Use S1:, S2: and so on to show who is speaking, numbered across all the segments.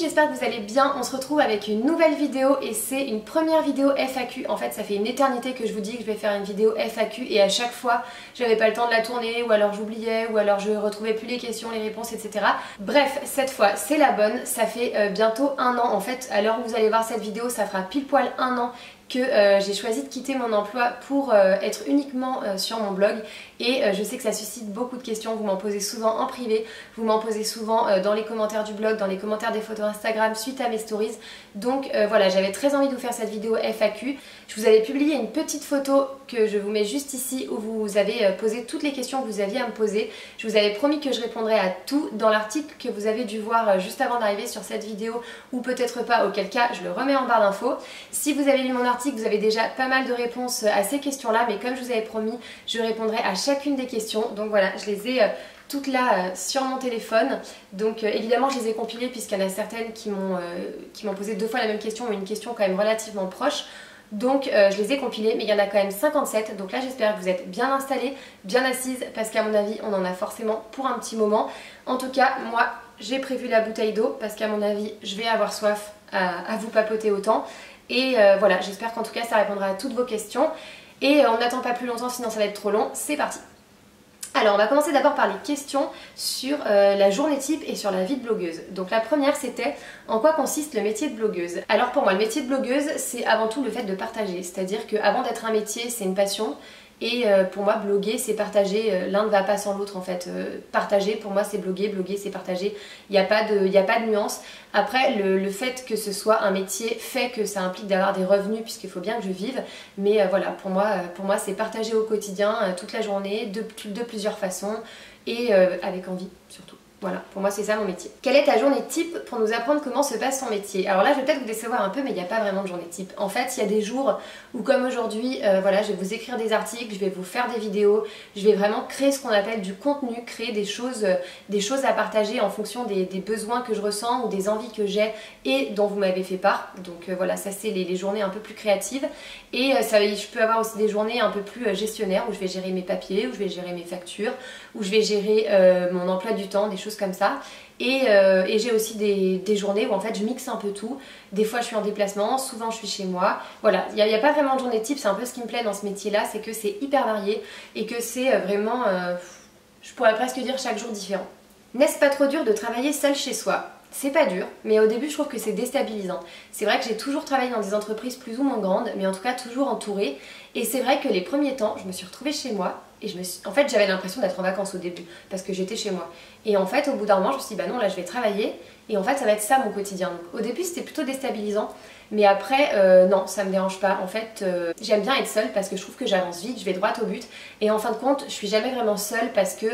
S1: j'espère que vous allez bien. On se retrouve avec une nouvelle vidéo et c'est une première vidéo FAQ. En fait ça fait une éternité que je vous dis que je vais faire une vidéo FAQ et à chaque fois j'avais pas le temps de la tourner ou alors j'oubliais ou alors je retrouvais plus les questions, les réponses, etc. Bref, cette fois c'est la bonne. Ça fait bientôt un an en fait. À l'heure où vous allez voir cette vidéo, ça fera pile poil un an que j'ai choisi de quitter mon emploi pour être uniquement sur mon blog et je sais que ça suscite beaucoup de questions, vous m'en posez souvent en privé, vous m'en posez souvent dans les commentaires du blog, dans les commentaires des photos Instagram suite à mes stories, donc voilà, j'avais très envie de vous faire cette vidéo FAQ. Je vous avais publié une petite photo que je vous mets juste ici où vous avez posé toutes les questions que vous aviez à me poser. Je vous avais promis que je répondrais à tout dans l'article que vous avez dû voir juste avant d'arriver sur cette vidéo ou peut-être pas, auquel cas je le remets en barre d'infos. Si vous avez lu mon article, vous avez déjà pas mal de réponses à ces questions-là, mais comme je vous avais promis, je répondrai à chacune des questions. Donc voilà, je les ai toutes là sur mon téléphone. Donc évidemment, je les ai compilées puisqu'il y en a certaines qui m'ont posé deux fois la même question, mais une question quand même relativement proche. Donc je les ai compilées, mais il y en a quand même 57. Donc là, j'espère que vous êtes bien installés, bien assises, parce qu'à mon avis, on en a forcément pour un petit moment. En tout cas, moi, j'ai prévu la bouteille d'eau parce qu'à mon avis, je vais avoir soif à vous papoter autant. Et voilà, j'espère qu'en tout cas ça répondra à toutes vos questions. Et on n'attend pas plus longtemps, sinon ça va être trop long. C'est parti. Alors on va commencer d'abord par les questions sur la journée type et sur la vie de blogueuse. Donc la première c'était en quoi consiste le métier de blogueuse. Alors pour moi le métier de blogueuse c'est avant tout le fait de partager. C'est-à-dire qu'avant d'être un métier c'est une passion. Et pour moi, bloguer, c'est partager, l'un ne va pas sans l'autre en fait. Partager, pour moi, c'est bloguer, bloguer, c'est partager. Il n'y a pas de nuance. Après, le fait que ce soit un métier fait que ça implique d'avoir des revenus, puisqu'il faut bien que je vive. Mais voilà, pour moi c'est partager au quotidien, toute la journée, de plusieurs façons, et avec envie surtout. Voilà, pour moi c'est ça mon métier. Quelle est ta journée type pour nous apprendre comment se passe son métier? Alors là je vais peut-être vous décevoir un peu mais il n'y a pas vraiment de journée type. En fait il y a des jours où comme aujourd'hui, voilà, je vais vous écrire des articles, je vais vous faire des vidéos, je vais vraiment créer ce qu'on appelle du contenu, créer des choses à partager en fonction des besoins que je ressens ou des envies que j'ai et dont vous m'avez fait part. Donc voilà, ça c'est les journées un peu plus créatives. Et je peux avoir aussi des journées un peu plus gestionnaires où je vais gérer mes papiers, où je vais gérer mes factures, où je vais gérer mon emploi du temps, des choses comme ça. Et j'ai aussi des journées où en fait je mixe un peu tout. Des fois je suis en déplacement, souvent je suis chez moi. Voilà, il n'y a pas vraiment de journée type, c'est un peu ce qui me plaît dans ce métier là, c'est que c'est hyper varié et que c'est vraiment, je pourrais presque dire chaque jour différent. N'est-ce pas trop dur de travailler seul chez soi? C'est pas dur, mais au début je trouve que c'est déstabilisant. C'est vrai que j'ai toujours travaillé dans des entreprises plus ou moins grandes, mais en tout cas toujours entourée. Et c'est vrai que les premiers temps, je me suis retrouvée chez moi et en fait j'avais l'impression d'être en vacances au début, parce que j'étais chez moi. Et en fait au bout d'un moment je me suis dit bah non là je vais travailler et en fait ça va être ça mon quotidien. Donc, au début c'était plutôt déstabilisant, mais après non ça me dérange pas. En fait j'aime bien être seule parce que je trouve que j'avance vite, je vais droit au but. Et en fin de compte je suis jamais vraiment seule parce que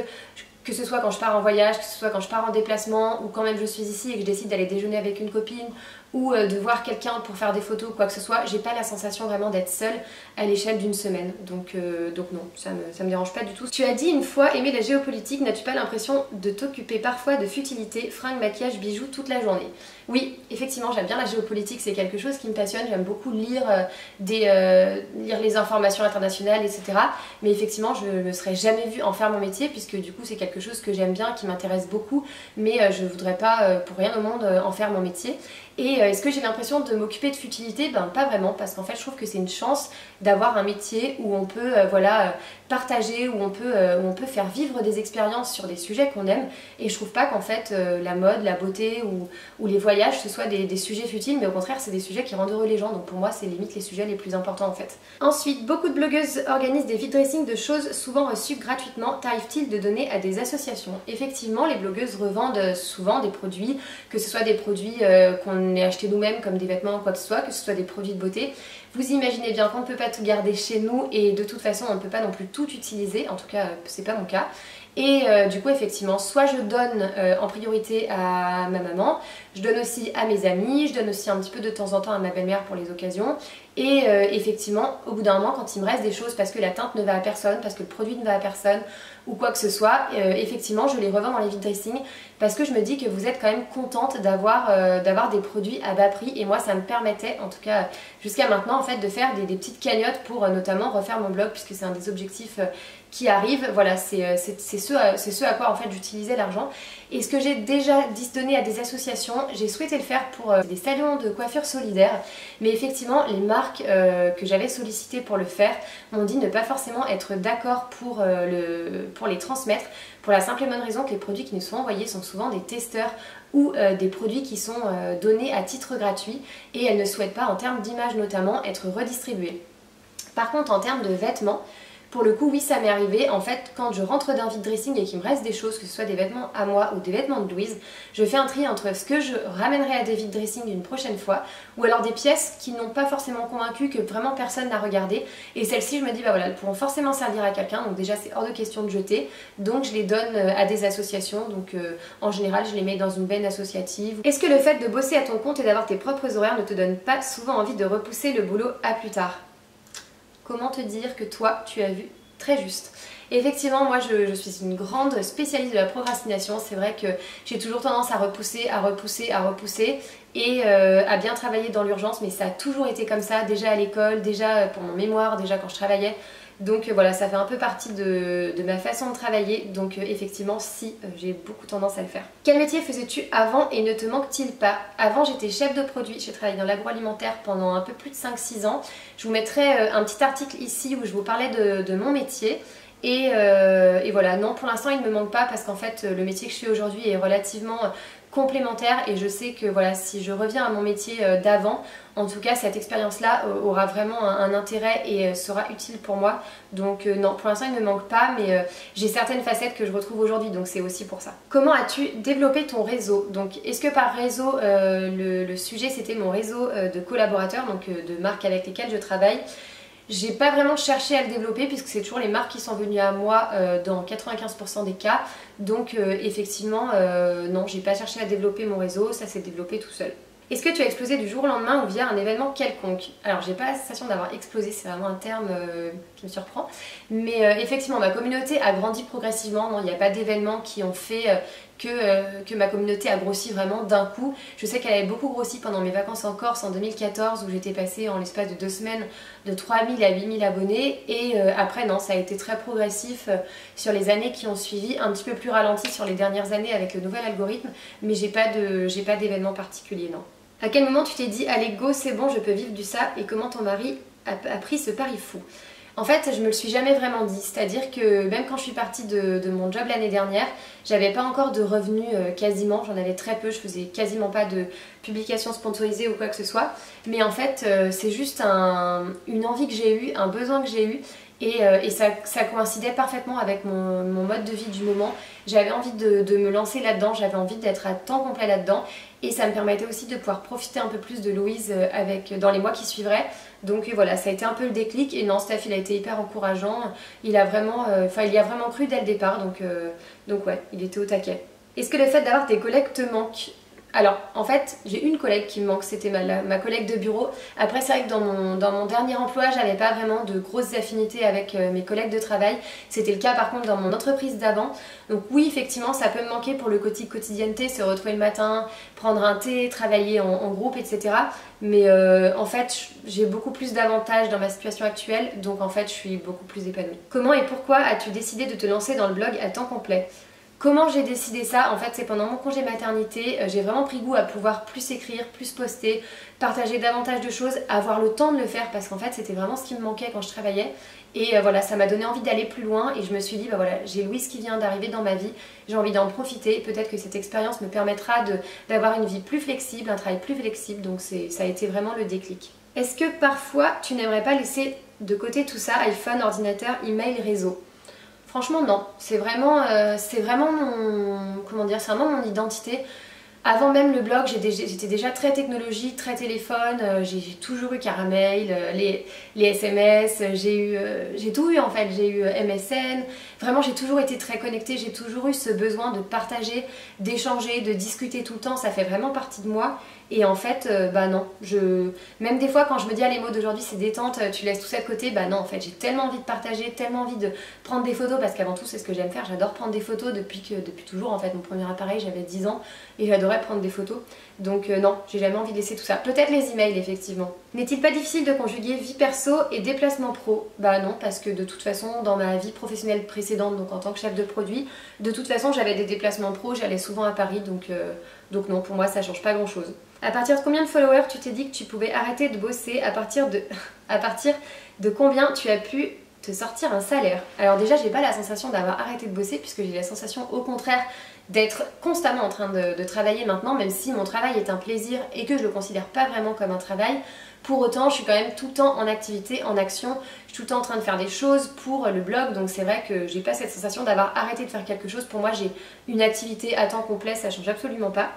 S1: ce soit quand je pars en voyage, que ce soit quand je pars en déplacement ou quand même je suis ici et que je décide d'aller déjeuner avec une copine ou de voir quelqu'un pour faire des photos ou quoi que ce soit, j'ai pas la sensation vraiment d'être seule à l'échelle d'une semaine. Donc non, ça me dérange pas du tout. Tu as dit une fois aimer la géopolitique, n'as-tu pas l'impression de t'occuper parfois de futilités, fringues, maquillage, bijoux toute la journée? Oui, effectivement j'aime bien la géopolitique, c'est quelque chose qui me passionne, j'aime beaucoup lire, lire les informations internationales, etc. Mais effectivement je me serais jamais vue en faire mon métier puisque du coup c'est quelque chose que j'aime bien, qui m'intéresse beaucoup, mais je voudrais pas pour rien au monde en faire mon métier. Et est-ce que j'ai l'impression de m'occuper de futilité? Ben pas vraiment, parce qu'en fait je trouve que c'est une chance d'avoir un métier où on peut voilà, partager, où on peut faire vivre des expériences sur des sujets qu'on aime. Et je trouve pas qu'en fait la mode, la beauté ou les voyages ce soit des sujets futiles, mais au contraire c'est des sujets qui rendent heureux les gens. Donc pour moi c'est limite les sujets les plus importants en fait. Ensuite, beaucoup de blogueuses organisent des vide dressing de choses souvent reçues gratuitement. T'arrive-t-il de donner à des associations? Effectivement, les blogueuses revendent souvent des produits, que ce soit des produits qu'on ait achetés nous-mêmes comme des vêtements ou quoi que ce soit des produits de beauté. Vous imaginez bien qu'on ne peut pas tout garder chez nous et de toute façon on ne peut pas non plus tout utiliser, en tout cas c'est pas mon cas. Et du coup effectivement soit je donne en priorité à ma maman, je donne aussi à mes amis, je donne aussi un petit peu de temps en temps à ma belle-mère pour les occasions. Et effectivement au bout d'un moment quand il me reste des choses parce que la teinte ne va à personne, parce que le produit ne va à personne ou quoi que ce soit, effectivement je les revends dans les vide dressing parce que je me dis que vous êtes quand même contente d'avoir des produits à bas prix. Et moi ça me permettait en tout cas jusqu'à maintenant en fait de faire des petites cagnottes pour notamment refaire mon blog puisque c'est un des objectifs qui arrivent. Voilà, c'est ce à quoi en fait j'utilisais l'argent. Et ce que j'ai déjà donné à des associations, j'ai souhaité le faire pour des salons de coiffure solidaire. Mais effectivement, les marques que j'avais sollicitées pour le faire m'ont dit ne pas forcément être d'accord pour les transmettre, pour la simple et bonne raison que les produits qui nous sont envoyés sont souvent des testeurs ou des produits qui sont donnés à titre gratuit et elles ne souhaitent pas, en termes d'image notamment, être redistribués. Par contre, en termes de vêtements, pour le coup, oui, ça m'est arrivé. En fait, quand je rentre d'un vide dressing et qu'il me reste des choses, que ce soit des vêtements à moi ou des vêtements de Louise, je fais un tri entre ce que je ramènerai à des vide dressing une prochaine fois, ou alors des pièces qui n'ont pas forcément convaincu, que vraiment personne n'a regardé. Et celles-ci, je me dis, bah voilà, elles pourront forcément servir à quelqu'un, donc déjà c'est hors de question de jeter. Donc je les donne à des associations, donc en général je les mets dans une benne associative. Est-ce que le fait de bosser à ton compte et d'avoir tes propres horaires ne te donne pas souvent envie de repousser le boulot à plus tard ? Comment te dire que toi, tu as vu très juste. Et effectivement, moi je suis une grande spécialiste de la procrastination. C'est vrai que j'ai toujours tendance à repousser et à bien travailler dans l'urgence, mais ça a toujours été comme ça, déjà à l'école, déjà pour mon mémoire, déjà quand je travaillais. Donc voilà, ça fait un peu partie de ma façon de travailler, donc effectivement si, j'ai beaucoup tendance à le faire. Quel métier faisais-tu avant et ne te manque-t-il pas? Avant j'étais chef de produit, j'ai travaillé dans l'agroalimentaire pendant un peu plus de 5-6 ans. Je vous mettrai un petit article ici où je vous parlais de mon métier. Et voilà, non pour l'instant il ne me manque pas parce qu'en fait le métier que je fais aujourd'hui est relativement complémentaire et je sais que voilà, si je reviens à mon métier d'avant, en tout cas cette expérience là aura vraiment un intérêt et sera utile pour moi. Donc non, pour l'instant il ne me manque pas, mais j'ai certaines facettes que je retrouve aujourd'hui, donc c'est aussi pour ça. Comment as-tu développé ton réseau? Donc est-ce que par réseau, le sujet c'était mon réseau de collaborateurs, donc de marques avec lesquelles je travaille? J'ai pas vraiment cherché à le développer puisque c'est toujours les marques qui sont venues à moi dans 95% des cas. Donc effectivement, non, j'ai pas cherché à développer mon réseau, ça s'est développé tout seul. Est-ce que tu as explosé du jour au lendemain ou via un événement quelconque? Alors j'ai pas la sensation d'avoir explosé, c'est vraiment un terme qui me surprend. Mais effectivement, ma communauté a grandi progressivement. Non, il n'y a pas d'événements qui ont fait que ma communauté a grossi vraiment d'un coup. Je sais qu'elle avait beaucoup grossi pendant mes vacances en Corse en 2014 où j'étais passée en l'espace de 2 semaines de 3000 à 8000 abonnés. Et après non, ça a été très progressif sur les années qui ont suivi, un petit peu plus ralenti sur les dernières années avec le nouvel algorithme, mais j'ai pas d'événement particulier, non. À quel moment tu t'es dit allez go c'est bon je peux vivre du ça, et comment ton mari a pris ce pari fou? En fait je me le suis jamais vraiment dit, c'est-à-dire que même quand je suis partie de mon job l'année dernière, j'avais pas encore de revenus quasiment, j'en avais très peu, je faisais quasiment pas de publications sponsorisées ou quoi que ce soit, mais en fait c'est juste une envie que j'ai eue, un besoin que j'ai eu. Et ça coïncidait parfaitement avec mon mode de vie du moment. J'avais envie de me lancer là-dedans, j'avais envie d'être à temps complet là-dedans. Et ça me permettait aussi de pouvoir profiter un peu plus de Louise dans les mois qui suivraient. Donc voilà, ça a été un peu le déclic. Et non, Steph, il a été hyper encourageant. Il y a vraiment cru dès le départ. Donc ouais, il était au taquet. Est-ce que le fait d'avoir des collègues te manque? Alors en fait j'ai une collègue qui me manque, c'était ma collègue de bureau. Après c'est vrai que dans mon dernier emploi j'avais pas vraiment de grosses affinités avec mes collègues de travail. C'était le cas par contre dans mon entreprise d'avant. Donc oui effectivement ça peut me manquer pour le quotidienneté, se retrouver le matin, prendre un thé, travailler en groupe etc. Mais en fait j'ai beaucoup plus d'avantages dans ma situation actuelle, donc en fait je suis beaucoup plus épanouie. Comment et pourquoi as-tu décidé de te lancer dans le blog à temps complet? Comment j'ai décidé ça? En fait c'est pendant mon congé maternité, j'ai vraiment pris goût à pouvoir plus écrire, plus poster, partager davantage de choses, avoir le temps de le faire parce qu'en fait c'était vraiment ce qui me manquait quand je travaillais. Et voilà, ça m'a donné envie d'aller plus loin et je me suis dit bah voilà, j'ai Louise qui vient d'arriver dans ma vie, j'ai envie d'en profiter, peut-être que cette expérience me permettra d'avoir une vie plus flexible, un travail plus flexible, donc ça a été vraiment le déclic. Est-ce que parfois tu n'aimerais pas laisser de côté tout ça, iPhone, ordinateur, email, réseau? Franchement non, c'est vraiment mon identité. Avant même le blog, j'étais déjà très technologie, très téléphone, j'ai toujours eu Caramel, les SMS, j'ai tout eu en fait, j'ai eu MSN, vraiment j'ai toujours été très connectée, j'ai toujours eu ce besoin de partager, d'échanger, de discuter tout le temps, ça fait vraiment partie de moi. Et en fait, bah non, même des fois quand je me dis ah les mots d'aujourd'hui c'est détente, tu laisses tout ça de côté, bah non en fait j'ai tellement envie de partager, tellement envie de prendre des photos parce qu'avant tout c'est ce que j'aime faire, j'adore prendre des photos depuis toujours en fait, mon premier appareil j'avais 10 ans et j'adorais j'adorerais prendre des photos. Donc non, j'ai jamais envie de laisser tout ça. Peut-être les emails effectivement. N'est-il pas difficile de conjuguer vie perso et déplacement pro? Bah non, parce que de toute façon dans ma vie professionnelle précédente, donc en tant que chef de produit, de toute façon j'avais des déplacements pro, j'allais souvent à Paris, donc non, pour moi ça change pas grand chose. À partir de combien de followers tu t'es dit que tu pouvais arrêter de bosser? À partir de combien tu as pu te sortir un salaire? Alors déjà j'ai pas la sensation d'avoir arrêté de bosser, puisque j'ai la sensation au contraire d'être constamment en train de travailler maintenant, même si mon travail est un plaisir et que je le considère pas vraiment comme un travail. Pour autant, je suis quand même tout le temps en activité, en action, je suis tout le temps en train de faire des choses pour le blog, donc c'est vrai que j'ai pas cette sensation d'avoir arrêté de faire quelque chose. Pour moi, j'ai une activité à temps complet, ça change absolument pas.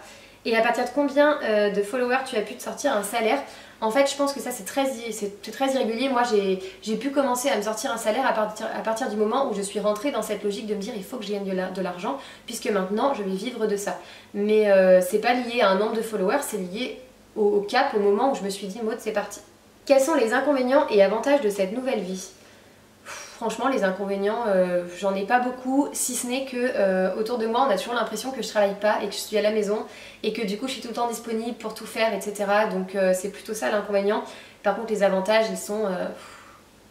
S1: Et à partir de combien de followers tu as pu te sortir un salaire? En fait, je pense que ça c'est très irrégulier. Moi, j'ai pu commencer à me sortir un salaire à partir du moment où je suis rentrée dans cette logique de me dire il faut que je gagne de l'argent, puisque maintenant je vais vivre de ça. Mais c'est pas lié à un nombre de followers, c'est lié au cap, au moment où je me suis dit Maud, c'est parti. Quels sont les inconvénients et avantages de cette nouvelle vie? Franchement, les inconvénients, j'en ai pas beaucoup, si ce n'est que autour de moi, on a toujours l'impression que je travaille pas et que je suis à la maison et que du coup, je suis tout le temps disponible pour tout faire, etc. Donc c'est plutôt ça l'inconvénient. Par contre, les avantages, ils sont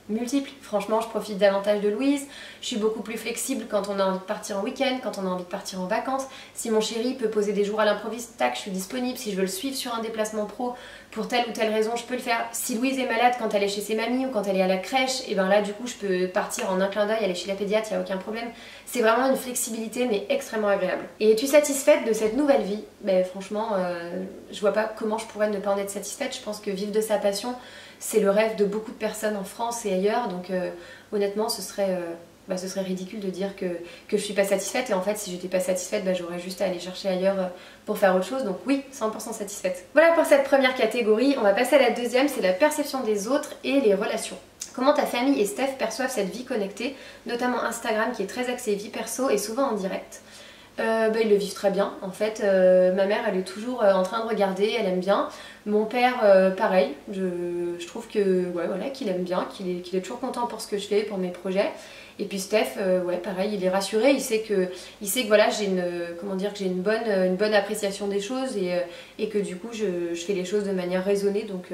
S1: multiples. Franchement, je profite davantage de Louise, je suis beaucoup plus flexible quand on a envie de partir en week-end, quand on a envie de partir en vacances. Si mon chéri peut poser des jours à l'improviste, tac, je suis disponible. Si je veux le suivre sur un déplacement pro pour telle ou telle raison, je peux le faire. Si Louise est malade quand elle est chez ses mamies ou quand elle est à la crèche, et ben là du coup je peux partir en un clin d'œil, aller chez la pédiatre, il n'y a aucun problème. C'est vraiment une flexibilité mais extrêmement agréable. Et es-tu satisfaite de cette nouvelle vie? Ben franchement, je vois pas comment je pourrais ne pas en être satisfaite. Je pense que vivre de sa passion, c'est le rêve de beaucoup de personnes en France et ailleurs, donc honnêtement ce serait ridicule de dire que je suis pas satisfaite, et en fait si j'étais pas satisfaite, j'aurais juste à aller chercher ailleurs pour faire autre chose, donc oui, 100% satisfaite. Voilà pour cette première catégorie. On va passer à la deuxième, c'est la perception des autres et les relations. Comment ta famille et Steph perçoivent cette vie connectée, notamment Instagram qui est très axé vie perso et souvent en direct? Ils le vivent très bien en fait. Ma mère elle est toujours en train de regarder, elle aime bien. Mon père pareil, je trouve que ouais, voilà, qu'il aime bien, qu'il est toujours content pour ce que je fais, pour mes projets. Et puis Steph, ouais pareil, il est rassuré, il sait que voilà, j'ai une bonne appréciation des choses, et que du coup je fais les choses de manière raisonnée, donc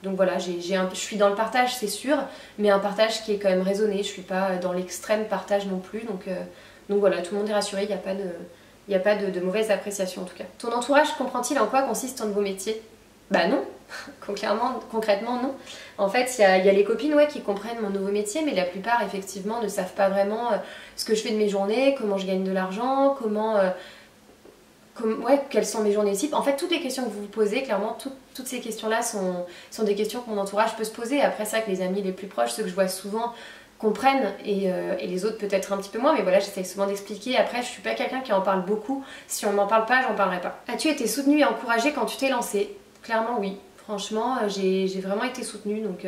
S1: voilà, je suis dans le partage c'est sûr, mais un partage qui est quand même raisonné, je suis pas dans l'extrême partage non plus, donc voilà, tout le monde est rassuré, il n'y a pas de mauvaise appréciation en tout cas. Ton entourage comprend-il en quoi consiste ton nouveau métier? Bah non, concrètement non. En fait, il y a les copines ouais, qui comprennent mon nouveau métier, mais la plupart effectivement ne savent pas vraiment ce que je fais de mes journées, comment je gagne de l'argent, quelles sont mes journées types. En fait, toutes les questions que vous vous posez, clairement, toutes ces questions-là sont des questions que mon entourage peut se poser. Après ça, que les amis les plus proches, ceux que je vois souvent, comprennent, et les autres peut-être un petit peu moins, mais voilà, j'essaie souvent d'expliquer. Après, je suis pas quelqu'un qui en parle beaucoup. Si on m'en parle pas, j'en parlerai pas. As-tu été soutenue et encouragée quand tu t'es lancée? Clairement oui, franchement j'ai vraiment été soutenue, donc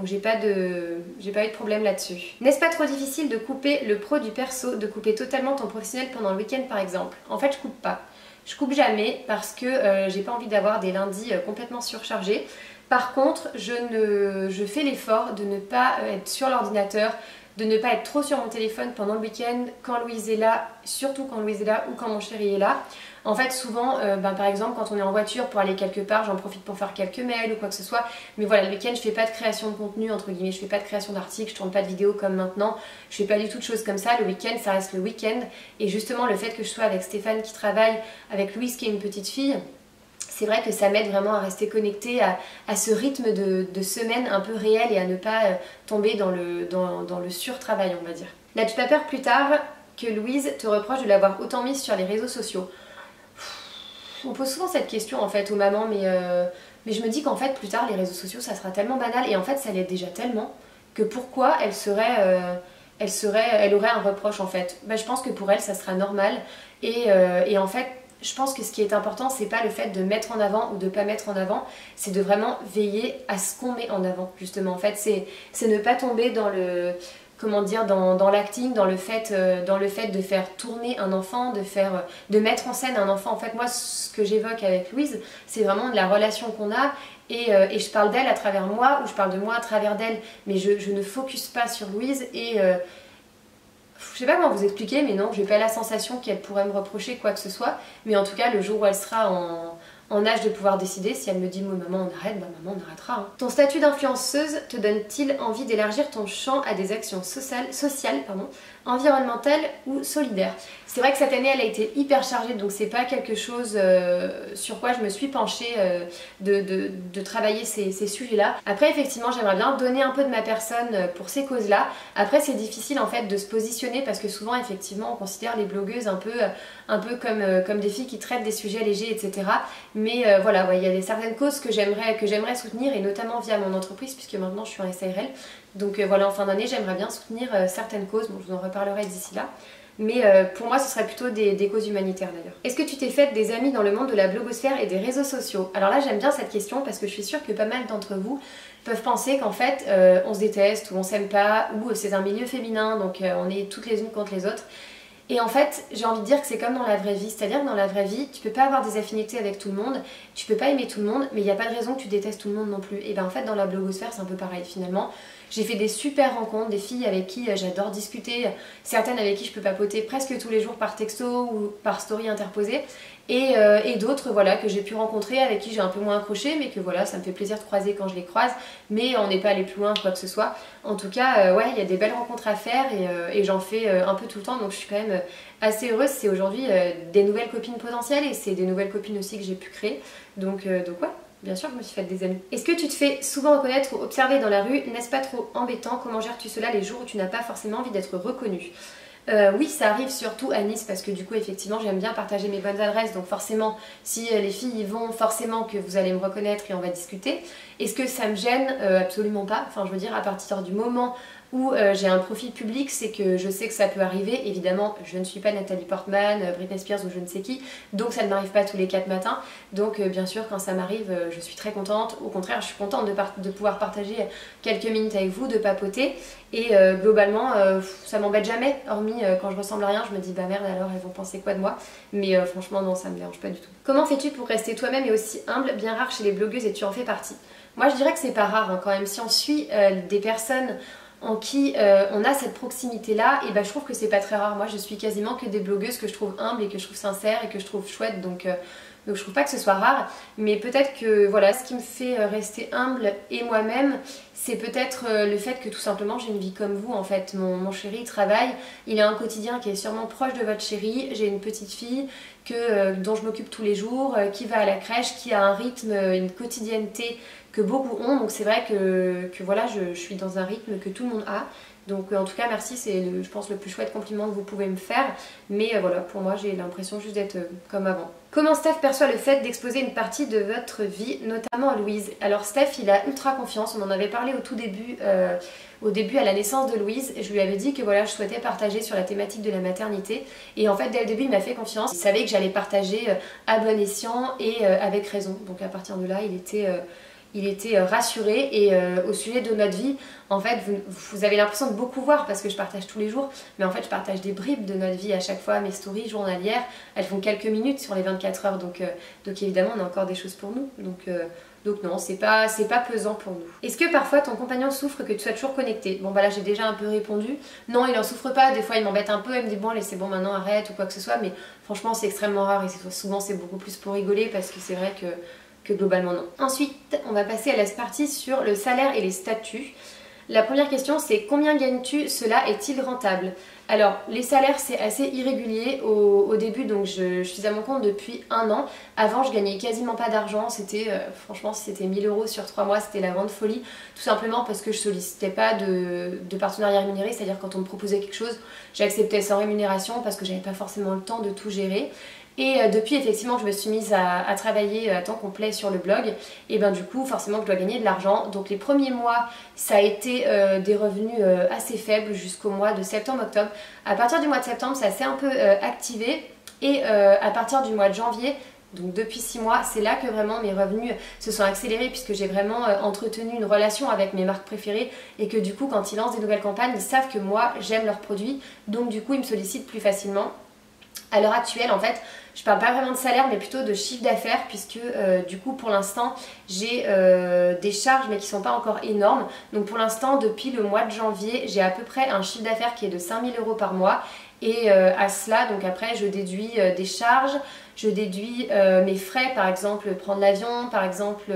S1: j'ai pas eu de problème là-dessus. N'est-ce pas trop difficile de couper le pro du perso, de couper totalement ton professionnel pendant le week-end par exemple? En fait je coupe pas, je coupe jamais parce que j'ai pas envie d'avoir des lundis complètement surchargés. Par contre je fais l'effort de ne pas être sur l'ordinateur, de ne pas être trop sur mon téléphone pendant le week-end, quand Louise est là, surtout quand Louise est là ou quand mon chéri est là. En fait souvent, par exemple quand on est en voiture pour aller quelque part, j'en profite pour faire quelques mails ou quoi que ce soit. Mais voilà, le week-end je fais pas de création de contenu entre guillemets, je fais pas de création d'articles, je tourne pas de vidéos comme maintenant, je fais pas du tout de choses comme ça. Le week-end ça reste le week-end, et justement le fait que je sois avec Stéphane qui travaille, avec Louise qui est une petite fille, c'est vrai que ça m'aide vraiment à rester connectée à ce rythme de semaine un peu réel, et à ne pas tomber dans le surtravail on va dire. N'as-tu pas peur plus tard que Louise te reproche de l'avoir autant mise sur les réseaux sociaux? On pose souvent cette question en fait aux mamans, mais je me dis qu'en fait plus tard les réseaux sociaux ça sera tellement banal, et en fait ça l'est déjà tellement, que pourquoi elle aurait un reproche en fait. Je pense que pour elle ça sera normal, et en fait je pense que ce qui est important c'est pas le fait de mettre en avant ou de pas mettre en avant, c'est de vraiment veiller à ce qu'on met en avant justement. En fait c'est ne pas tomber dans le... comment dire, dans l'acting, dans le fait de faire tourner un enfant, de mettre en scène un enfant. En fait, moi, ce que j'évoque avec Louise, c'est vraiment de la relation qu'on a, et je parle d'elle à travers moi, ou je parle de moi à travers d'elle, mais je ne focus pas sur Louise, et Je sais pas comment vous expliquer, mais non, j'ai pas la sensation qu'elle pourrait me reprocher quoi que ce soit. Mais en tout cas, le jour où elle sera en âge de pouvoir décider, si elle me dit maman on arrête, bah maman on arrêtera. Hein. Ton statut d'influenceuse te donne-t-il envie d'élargir ton champ à des actions sociales, environnementales ou solidaires? C'est vrai que cette année elle a été hyper chargée, donc c'est pas quelque chose sur quoi je me suis penchée de travailler ces sujets-là. Après effectivement j'aimerais bien donner un peu de ma personne pour ces causes-là. Après c'est difficile en fait de se positionner parce que souvent effectivement on considère les blogueuses un peu comme des filles qui traitent des sujets légers, etc. Mais voilà, il y a certaines causes que j'aimerais soutenir, et notamment via mon entreprise, puisque maintenant je suis en SARL. Donc voilà, en fin d'année, j'aimerais bien soutenir certaines causes. Bon, je vous en reparlerai d'ici là. Mais pour moi, ce serait plutôt des causes humanitaires d'ailleurs. Est-ce que tu t'es faite des amis dans le monde de la blogosphère et des réseaux sociaux? Alors là, j'aime bien cette question parce que je suis sûre que pas mal d'entre vous peuvent penser qu'en fait, on se déteste ou on s'aime pas, ou c'est un milieu féminin, donc on est toutes les unes contre les autres. Et en fait, j'ai envie de dire que c'est comme dans la vraie vie, c'est-à-dire que dans la vraie vie, tu peux pas avoir des affinités avec tout le monde, tu peux pas aimer tout le monde, mais il n'y a pas de raison que tu détestes tout le monde non plus. Et ben en fait, dans la blogosphère, c'est un peu pareil finalement. J'ai fait des super rencontres, des filles avec qui j'adore discuter, certaines avec qui je peux papoter presque tous les jours par texto ou par story interposée, et d'autres voilà, que j'ai pu rencontrer, avec qui j'ai un peu moins accroché, mais que voilà, ça me fait plaisir de croiser quand je les croise, mais on n'est pas allé plus loin quoi que ce soit. En tout cas, ouais, il y a des belles rencontres à faire, et j'en fais un peu tout le temps, donc je suis quand même assez heureuse. C'est aujourd'hui des nouvelles copines potentielles, et c'est des nouvelles copines aussi que j'ai pu créer, donc ouais. Bien sûr que je me suis fait des amis. Est-ce que tu te fais souvent reconnaître ou observer dans la rue? N'est-ce pas trop embêtant? Comment gères-tu cela les jours où tu n'as pas forcément envie d'être reconnue? Oui, ça arrive surtout à Nice parce que du coup effectivement j'aime bien partager mes bonnes adresses, donc forcément si les filles y vont, forcément que vous allez me reconnaître et on va discuter. Est-ce que ça me gêne? Absolument pas. Enfin je veux dire, à partir du moment où j'ai un profil public, c'est que je sais que ça peut arriver. Évidemment, je ne suis pas Nathalie Portman, Britney Spears ou je ne sais qui, donc ça ne m'arrive pas tous les 4 matins. Donc bien sûr, quand ça m'arrive, je suis très contente. Au contraire, je suis contente de pouvoir partager quelques minutes avec vous, de papoter. Et globalement, ça m'embête jamais, hormis quand je ressemble à rien, je me dis bah merde alors elles vont penser quoi de moi. Mais franchement non, ça me dérange pas du tout. Comment fais-tu pour rester toi-même et aussi humble, bien rare chez les blogueuses, et tu en fais partie? Moi je dirais que c'est pas rare hein, quand même, si on suit des personnes en qui on a cette proximité là, et bah je trouve que c'est pas très rare. Moi je suis quasiment que des blogueuses que je trouve humbles et que je trouve sincères et que je trouve chouettes, donc je trouve pas que ce soit rare. Mais peut-être que voilà, ce qui me fait rester humble et moi-même, c'est peut-être le fait que tout simplement j'ai une vie comme vous en fait. Mon chéri travaille, il a un quotidien qui est sûrement proche de votre chéri. J'ai une petite fille dont je m'occupe tous les jours, qui va à la crèche, qui a un rythme, une quotidienneté que beaucoup ont, donc c'est vrai que voilà, je suis dans un rythme que tout le monde a. Donc en tout cas merci, c'est je pense le plus chouette compliment que vous pouvez me faire. Mais voilà, pour moi j'ai l'impression juste d'être comme avant. Comment Steph perçoit le fait d'exposer une partie de votre vie, notamment à Louise? Alors Steph, il a ultra confiance, on en avait parlé au tout début, à la naissance de Louise, et je lui avais dit que voilà, je souhaitais partager sur la thématique de la maternité, et en fait dès le début il m'a fait confiance, il savait que j'allais partager à bon escient et avec raison, donc à partir de là il était rassuré. Et au sujet de notre vie, en fait vous avez l'impression de beaucoup voir parce que je partage tous les jours, mais en fait je partage des bribes de notre vie à chaque fois. Mes stories journalières, elles font quelques minutes sur les 24 heures, donc évidemment on a encore des choses pour nous, donc non, c'est pas pesant pour nous. Est-ce que parfois ton compagnon souffre que tu sois toujours connectée? Bon bah là j'ai déjà un peu répondu, non il en souffre pas, des fois il m'embête un peu, il me dit bon allez c'est bon maintenant arrête ou quoi que ce soit, mais franchement c'est extrêmement rare, et souvent c'est beaucoup plus pour rigoler parce que c'est vrai que globalement non. Ensuite on va passer à la partie sur le salaire et les statuts. La première question c'est combien gagnes-tu? Cela est-il rentable? Alors les salaires c'est assez irrégulier au début, donc je suis à mon compte depuis 1 an. Avant je gagnais quasiment pas d'argent, c'était franchement si c'était 1000 € sur 3 mois c'était la grande folie, tout simplement parce que je sollicitais pas de partenariat rémunéré, c'est-à-dire quand on me proposait quelque chose j'acceptais sans rémunération parce que j'avais pas forcément le temps de tout gérer. Et depuis effectivement je me suis mise à travailler à temps complet sur le blog, et ben du coup forcément je dois gagner de l'argent. Donc les premiers mois ça a été des revenus assez faibles jusqu'au mois de septembre-octobre. À partir du mois de septembre ça s'est un peu activé, et à partir du mois de janvier, donc depuis 6 mois, c'est là que vraiment mes revenus se sont accélérés, puisque j'ai vraiment entretenu une relation avec mes marques préférées, et que du coup quand ils lancent des nouvelles campagnes, ils savent que moi j'aime leurs produits, donc du coup ils me sollicitent plus facilement. À l'heure actuelle, en fait, je parle pas vraiment de salaire mais plutôt de chiffre d'affaires puisque du coup pour l'instant j'ai des charges mais qui sont pas encore énormes. Donc pour l'instant depuis le mois de janvier j'ai à peu près un chiffre d'affaires qui est de 5 000 € par mois et à cela donc après je déduis des charges, je déduis mes frais par exemple prendre l'avion, par exemple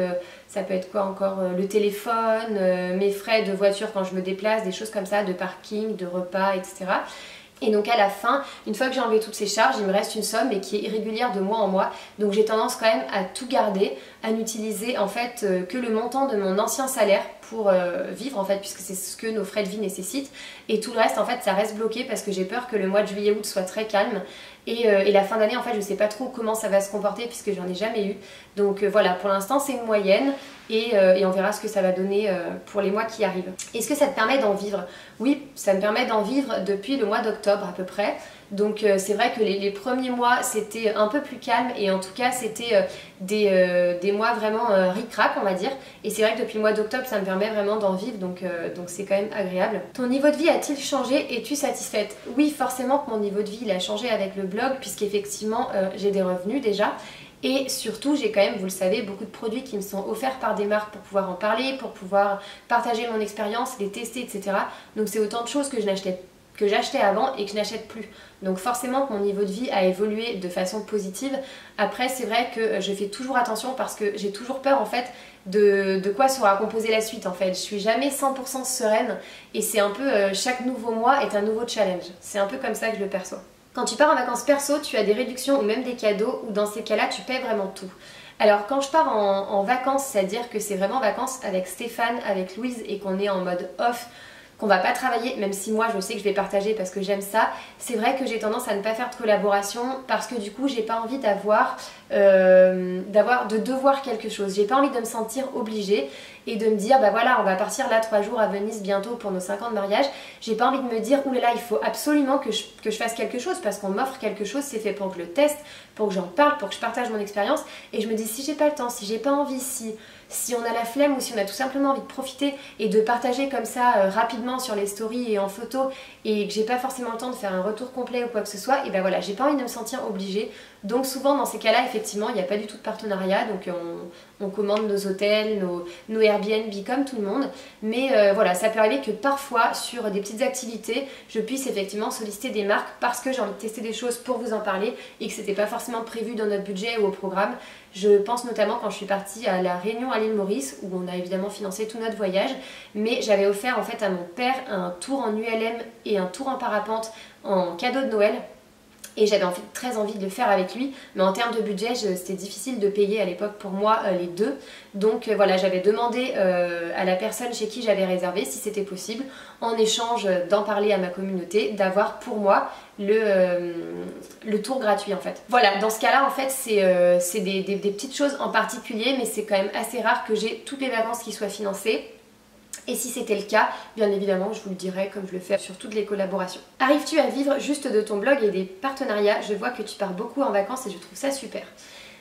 S1: ça peut être quoi encore, le téléphone, mes frais de voiture quand je me déplace, des choses comme ça, de parking, de repas, etc. Et donc à la fin, une fois que j'ai enlevé toutes ces charges, il me reste une somme mais qui est irrégulière de mois en mois. Donc j'ai tendance quand même à tout garder, à n'utiliser en fait que le montant de mon ancien salaire pour vivre en fait, puisque c'est ce que nos frais de vie nécessitent. Et tout le reste en fait ça reste bloqué parce que j'ai peur que le mois de juillet-août soit très calme. Et la fin d'année en fait je sais pas trop comment ça va se comporter puisque j'en ai jamais eu. Donc voilà, pour l'instant c'est une moyenne et on verra ce que ça va donner pour les mois qui arrivent. Est-ce que ça te permet d'en vivre? Oui, ça me permet d'en vivre depuis le mois d'octobre à peu près. Donc c'est vrai que les premiers mois c'était un peu plus calme et en tout cas c'était des mois vraiment ric-rac on va dire. Et c'est vrai que depuis le mois d'octobre ça me permet vraiment d'en vivre donc c'est quand même agréable. Ton niveau de vie a-t-il changé? Es-tu satisfaite? Oui, forcément que mon niveau de vie il a changé avec le blog puisqu'effectivement j'ai des revenus déjà. Et surtout, j'ai quand même, vous le savez, beaucoup de produits qui me sont offerts par des marques pour pouvoir en parler, pour pouvoir partager mon expérience, les tester, etc. Donc c'est autant de choses que j'achetais avant et que je n'achète plus. Donc forcément que mon niveau de vie a évolué de façon positive. Après c'est vrai que je fais toujours attention parce que j'ai toujours peur en fait de quoi sera composée la suite en fait. Je suis jamais 100% sereine et c'est un peu chaque nouveau mois est un nouveau challenge. C'est un peu comme ça que je le perçois. Quand tu pars en vacances perso, tu as des réductions ou même des cadeaux ou dans ces cas-là tu paies vraiment tout. Alors quand je pars en vacances, c'est-à-dire que c'est vraiment vacances avec Stéphane, avec Louise et qu'on est en mode off, qu'on va pas travailler, même si moi je sais que je vais partager parce que j'aime ça, c'est vrai que j'ai tendance à ne pas faire de collaboration parce que du coup j'ai pas envie de devoir quelque chose, j'ai pas envie de me sentir obligée et de me dire bah voilà on va partir là 3 jours à Venise bientôt pour nos 5 ans de mariage, j'ai pas envie de me dire oulala il faut absolument que je fasse quelque chose parce qu'on m'offre quelque chose, c'est fait pour que je le teste, pour que j'en parle, pour que je partage mon expérience et je me dis si j'ai pas le temps, si j'ai pas envie, si on a la flemme ou si on a tout simplement envie de profiter et de partager comme ça rapidement sur les stories et en photo et que j'ai pas forcément le temps de faire un retour complet ou quoi que ce soit, et ben voilà, j'ai pas envie de me sentir obligée. Donc souvent dans ces cas-là, effectivement, il n'y a pas du tout de partenariat, donc on commande nos hôtels, nos Airbnb comme tout le monde. Mais voilà, ça peut arriver que parfois sur des petites activités, je puisse effectivement solliciter des marques parce que j'ai envie de tester des choses pour vous en parler et que c'était pas forcément prévu dans notre budget ou au programme. Je pense notamment quand je suis partie à la Réunion à l'île Maurice où on a évidemment financé tout notre voyage, mais j'avais offert en fait à mon père un tour en ULM et un tour en parapente en cadeau de Noël. Et j'avais très envie de le faire avec lui, mais en termes de budget, c'était difficile de payer à l'époque pour moi les deux. Donc voilà, j'avais demandé à la personne chez qui j'avais réservé si c'était possible, en échange d'en parler à ma communauté, d'avoir pour moi le tour gratuit en fait. Voilà, dans ce cas-là en fait c'est des petites choses en particulier, mais c'est quand même assez rare que j'ai toutes les vacances qui soient financées. Et si c'était le cas, bien évidemment, je vous le dirai comme je le fais sur toutes les collaborations. Arrives-tu à vivre juste de ton blog et des partenariats? Je vois que tu pars beaucoup en vacances et je trouve ça super.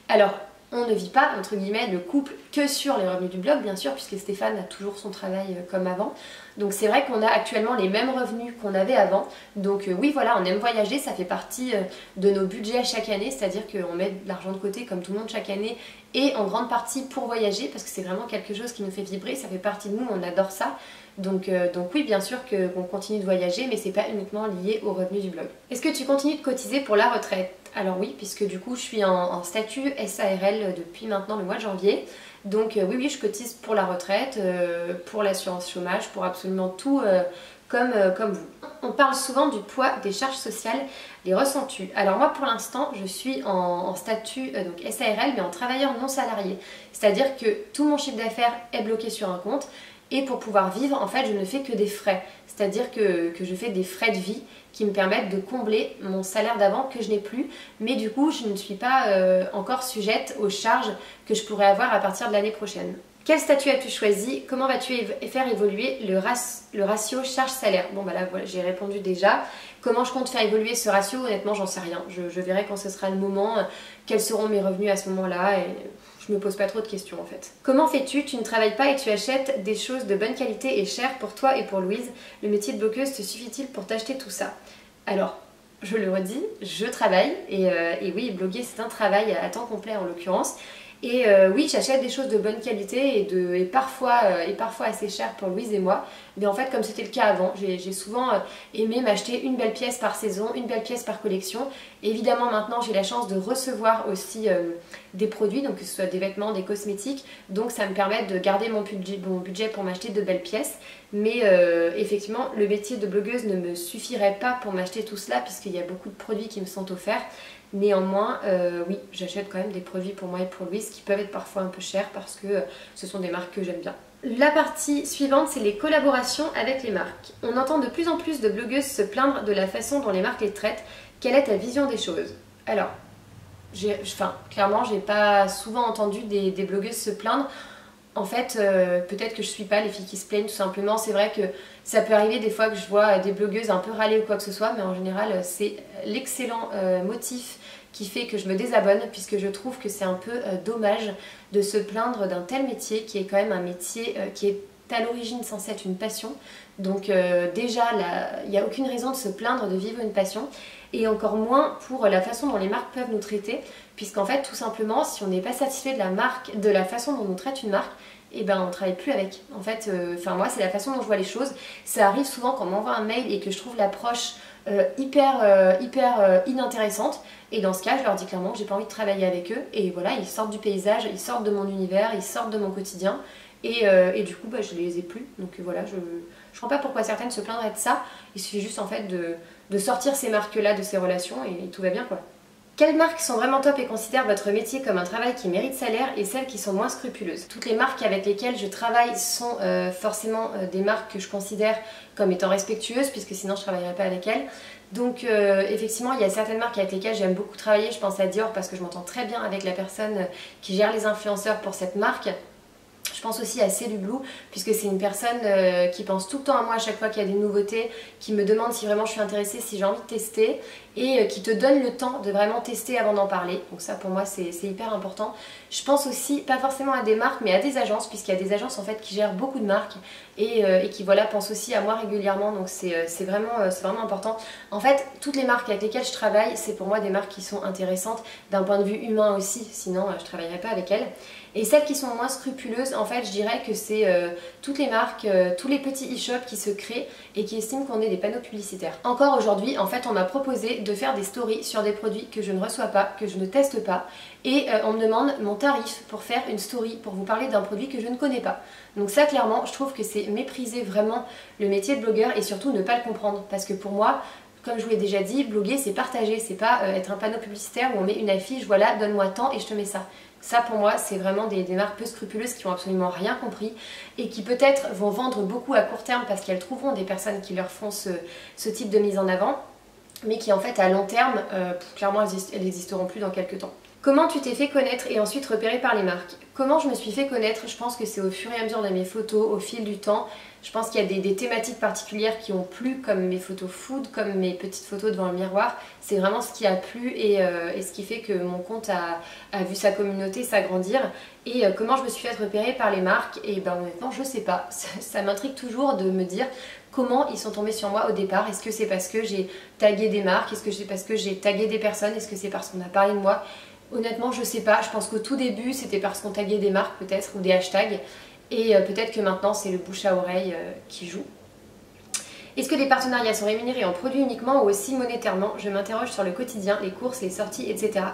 S1: Alors, on ne vit pas, entre guillemets, le couple que sur les revenus du blog, bien sûr, puisque Stéphane a toujours son travail comme avant. Donc c'est vrai qu'on a actuellement les mêmes revenus qu'on avait avant. Donc oui, voilà, on aime voyager, ça fait partie de nos budgets chaque année, c'est-à-dire qu'on met de l'argent de côté comme tout le monde chaque année et en grande partie pour voyager parce que c'est vraiment quelque chose qui nous fait vibrer, ça fait partie de nous, on adore ça. Donc oui, bien sûr qu'on continue de voyager, mais c'est pas uniquement lié aux revenus du blog. Est-ce que tu continues de cotiser pour la retraite? Alors oui, puisque du coup je suis en statut SARL depuis maintenant le mois de janvier. Donc oui, je cotise pour la retraite, pour l'assurance chômage, pour absolument tout comme vous. On parle souvent du poids des charges sociales, les ressens-tu? Alors moi pour l'instant je suis en statut donc SARL mais en travailleur non salarié. C'est-à-dire que tout mon chiffre d'affaires est bloqué sur un compte et pour pouvoir vivre en fait je ne fais que des frais. C'est-à-dire que je fais des frais de vie qui me permettent de combler mon salaire d'avant que je n'ai plus, mais du coup je ne suis pas encore sujette aux charges que je pourrais avoir à partir de l'année prochaine. Quel statut as-tu choisi? Comment vas-tu faire évoluer le ratio charge-salaire? Bon bah là voilà, j'ai répondu déjà. Comment je compte faire évoluer ce ratio? Honnêtement j'en sais rien. Je verrai quand ce sera le moment, quels seront mes revenus à ce moment-là et je me pose pas trop de questions en fait. Comment fais-tu? Tu ne travailles pas et tu achètes des choses de bonne qualité et chères pour toi et pour Louise. Le métier de blogueuse te suffit-il pour t'acheter tout ça? Alors, je le redis, je travaille et oui, bloguer c'est un travail à temps complet en l'occurrence. Et oui, j'achète des choses de bonne qualité et parfois assez cher pour Louise et moi. Mais en fait, comme c'était le cas avant, j'ai souvent aimé m'acheter une belle pièce par saison, une belle pièce par collection. Évidemment, maintenant, j'ai la chance de recevoir aussi des produits, donc que ce soit des vêtements, des cosmétiques. Donc ça me permet de garder mon budget pour m'acheter de belles pièces. Mais effectivement, le métier de blogueuse ne me suffirait pas pour m'acheter tout cela, puisqu'il y a beaucoup de produits qui me sont offerts. Néanmoins, oui, j'achète quand même des produits pour moi et pour Louise qui peuvent être parfois un peu chers parce que ce sont des marques que j'aime bien. La partie suivante, c'est les collaborations avec les marques. On entend de plus en plus de blogueuses se plaindre de la façon dont les marques les traitent. Quelle est ta vision des choses? Alors, clairement, j'ai pas souvent entendu des blogueuses se plaindre. En fait, peut-être que je suis pas les filles qui se plaignent tout simplement. C'est vrai que ça peut arriver des fois que je vois des blogueuses un peu râler ou quoi que ce soit, mais en général, c'est l'excellent motif qui fait que je me désabonne, puisque je trouve que c'est un peu dommage de se plaindre d'un tel métier qui est quand même un métier qui est à l'origine censé être une passion. Donc déjà, il n'y a aucune raison de se plaindre de vivre une passion, et encore moins pour la façon dont les marques peuvent nous traiter, puisqu'en fait, tout simplement, si on n'est pas satisfait de la marque, de la façon dont nous traite une marque, et ben on travaille plus avec. En fait, moi, c'est la façon dont je vois les choses. Ça arrive souvent quand on m'envoie un mail et que je trouve l'approche hyper inintéressante, et dans ce cas je leur dis clairement que j'ai pas envie de travailler avec eux, et voilà, ils sortent du paysage, ils sortent de mon univers, ils sortent de mon quotidien, et du coup bah, je les ai plus. Donc voilà, je comprends pas pourquoi certaines se plaindraient de ça. Il suffit juste en fait de sortir ces marques là de ces relations et tout va bien quoi. Quelles marques sont vraiment top et considèrent votre métier comme un travail qui mérite salaire, et celles qui sont moins scrupuleuses? Toutes les marques avec lesquelles je travaille sont forcément des marques que je considère comme étant respectueuses, puisque sinon je ne travaillerais pas avec elles. Donc effectivement, il y a certaines marques avec lesquelles j'aime beaucoup travailler. Je pense à Dior parce que je m'entends très bien avec la personne qui gère les influenceurs pour cette marque. Je pense aussi à Célu Blue, puisque c'est une personne qui pense tout le temps à moi à chaque fois qu'il y a des nouveautés, qui me demande si vraiment je suis intéressée, si j'ai envie de tester, et qui te donne le temps de vraiment tester avant d'en parler. Donc ça pour moi c'est hyper important. Je pense aussi, pas forcément à des marques, mais à des agences, puisqu'il y a des agences en fait qui gèrent beaucoup de marques et qui voilà, pensent aussi à moi régulièrement. Donc c'est vraiment important. En fait, toutes les marques avec lesquelles je travaille, c'est pour moi des marques qui sont intéressantes d'un point de vue humain aussi, sinon je ne travaillerais pas avec elles. Et celles qui sont moins scrupuleuses, en fait, je dirais que c'est toutes les marques, tous les petits e-shops qui se créent et qui estiment qu'on est des panneaux publicitaires. Encore aujourd'hui, en fait, on m'a proposé de faire des stories sur des produits que je ne reçois pas, que je ne teste pas, et on me demande mon tarif pour faire une story, pour vous parler d'un produit que je ne connais pas. Donc ça, clairement, je trouve que c'est mépriser vraiment le métier de blogueur, et surtout ne pas le comprendre, parce que pour moi, comme je vous l'ai déjà dit, bloguer c'est partager, c'est pas être un panneau publicitaire où on met une affiche, voilà, donne-moi tant et je te mets ça. Ça pour moi c'est vraiment des marques peu scrupuleuses qui ont absolument rien compris et qui peut-être vont vendre beaucoup à court terme parce qu'elles trouveront des personnes qui leur font ce type de mise en avant, mais qui en fait à long terme, clairement elles n'existeront plus dans quelques temps. Comment tu t'es fait connaître et ensuite repérer par les marques? Comment je me suis fait connaître? Je pense que c'est au fur et à mesure de mes photos, au fil du temps. Je pense qu'il y a des thématiques particulières qui ont plu, comme mes photos food, comme mes petites photos devant le miroir. C'est vraiment ce qui a plu et ce qui fait que mon compte a vu sa communauté s'agrandir. Et comment je me suis fait repérer par les marques? Et ben honnêtement, je sais pas. Ça m'intrigue toujours de me dire comment ils sont tombés sur moi au départ. Est-ce que c'est parce que j'ai tagué des marques? Est-ce que c'est parce que j'ai tagué des personnes? Est-ce que c'est parce qu'on a parlé de moi? Honnêtement, je sais pas. Je pense qu'au tout début, c'était parce qu'on taguait des marques peut-être ou des hashtags. Et peut-être que maintenant, c'est le bouche à oreille qui joue. Est-ce que les partenariats sont rémunérés en produits uniquement ou aussi monétairement? Je m'interroge sur le quotidien, les courses, les sorties, etc.